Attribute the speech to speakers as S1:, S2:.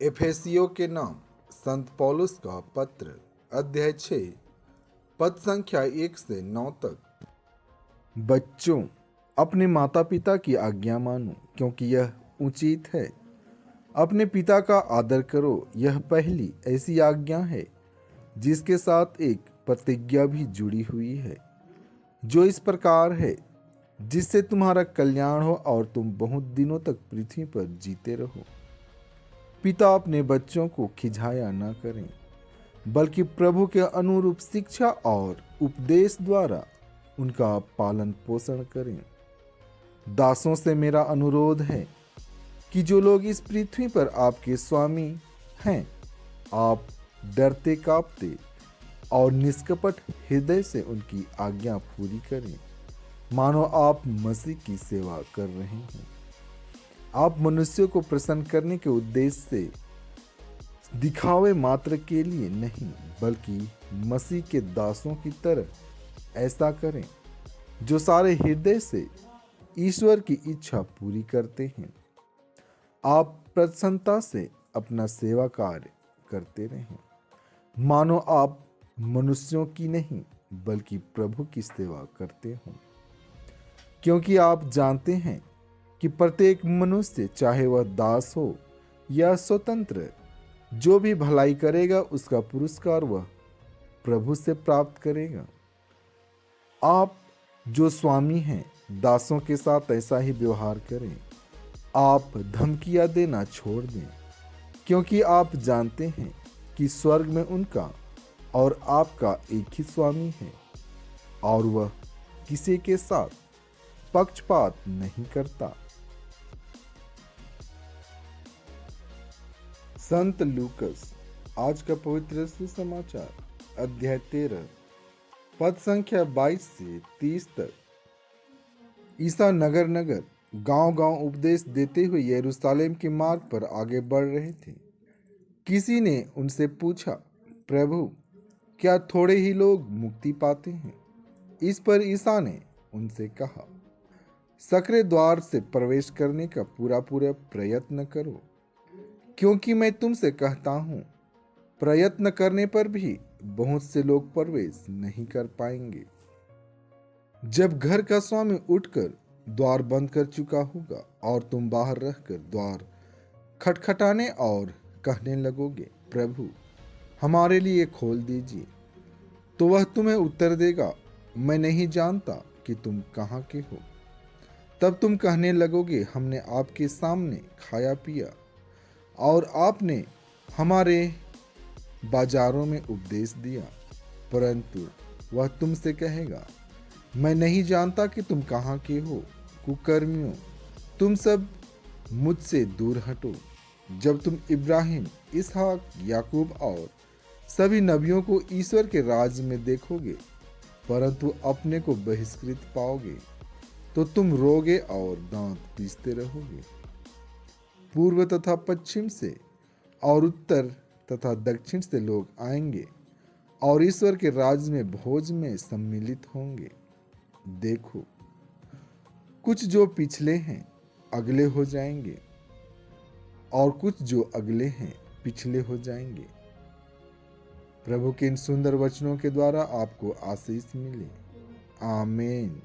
S1: एफेसियों के नाम संत पौलुस का पत्र अध्याय 6 पद संख्या 1 से 9 तक। बच्चों, अपने माता पिता की आज्ञा मानो, क्योंकि यह उचित है। अपने पिता का आदर करो, यह पहली ऐसी आज्ञा है जिसके साथ एक प्रतिज्ञा भी जुड़ी हुई है, जो इस प्रकार है, जिससे तुम्हारा कल्याण हो और तुम बहुत दिनों तक पृथ्वी पर जीते रहो। पिता अपने बच्चों को खिझाया न करें, बल्कि प्रभु के अनुरूप शिक्षा और उपदेश द्वारा उनका पालन पोषण करें। दासों से मेरा अनुरोध है कि जो लोग इस पृथ्वी पर आपके स्वामी हैं, आप डरते कांपते और निष्कपट हृदय से उनकी आज्ञा पूरी करें, मानो आप मसीह की सेवा कर रहे हैं। आप मनुष्यों को प्रसन्न करने के उद्देश्य से दिखावे मात्र के लिए नहीं, बल्कि मसीह के दासों की तरह ऐसा करें जो सारे हृदय से ईश्वर की इच्छा पूरी करते हैं। आप प्रसन्नता से अपना सेवा कार्य करते रहें, मानो आप मनुष्यों की नहीं बल्कि प्रभु की सेवा करते हों, क्योंकि आप जानते हैं कि प्रत्येक मनुष्य, चाहे वह दास हो या स्वतंत्र, जो भी भलाई करेगा उसका पुरस्कार वह प्रभु से प्राप्त करेगा। आप जो स्वामी हैं, दासों के साथ ऐसा ही व्यवहार करें। आप धमकियां देना छोड़ दें, क्योंकि आप जानते हैं कि स्वर्ग में उनका और आपका एक ही स्वामी है, और वह किसी के साथ पक्षपात नहीं करता। संत लूकस आज का पवित्र सुसमाचार अध्याय 13 पद संख्या 22 से 30 तक। ईसा नगर नगर गांव-गांव उपदेश देते हुए यरूशलेम के मार्ग पर आगे बढ़ रहे थे। किसी ने उनसे पूछा, प्रभु, क्या थोड़े ही लोग मुक्ति पाते हैं? इस पर ईसा ने उनसे कहा, सकरे द्वार से प्रवेश करने का पूरा प्रयत्न करो, क्योंकि मैं तुमसे कहता हूँ, प्रयत्न करने पर भी बहुत से लोग प्रवेश नहीं कर पाएंगे। जब घर का स्वामी उठकर द्वार बंद कर चुका होगा और तुम बाहर रहकर द्वार खटखटाने और कहने लगोगे, प्रभु, हमारे लिए खोल दीजिए, तो वह तुम्हें उत्तर देगा, मैं नहीं जानता कि तुम कहाँ के हो। तब तुम कहने लगोगे, हमने आपके सामने खाया पिया और आपने हमारे बाजारों में उपदेश दिया। परंतु वह तुमसे कहेगा, मैं नहीं जानता कि तुम कहाँ के हो, कुकर्मियों, तुम सब मुझसे दूर हटो। जब तुम इब्राहिम, इसहाक, याकूब और सभी नबियों को ईश्वर के राज्य में देखोगे, परंतु अपने को बहिष्कृत पाओगे, तो तुम रोगे और दांत पीसते रहोगे। पूर्व तथा पश्चिम से और उत्तर तथा दक्षिण से लोग आएंगे और ईश्वर के राज्य में भोज में सम्मिलित होंगे। देखो, कुछ जो पिछले हैं अगले हो जाएंगे, और कुछ जो अगले हैं पिछले हो जाएंगे। प्रभु के इन सुंदर वचनों के द्वारा आपको आशीष मिले। आमीन।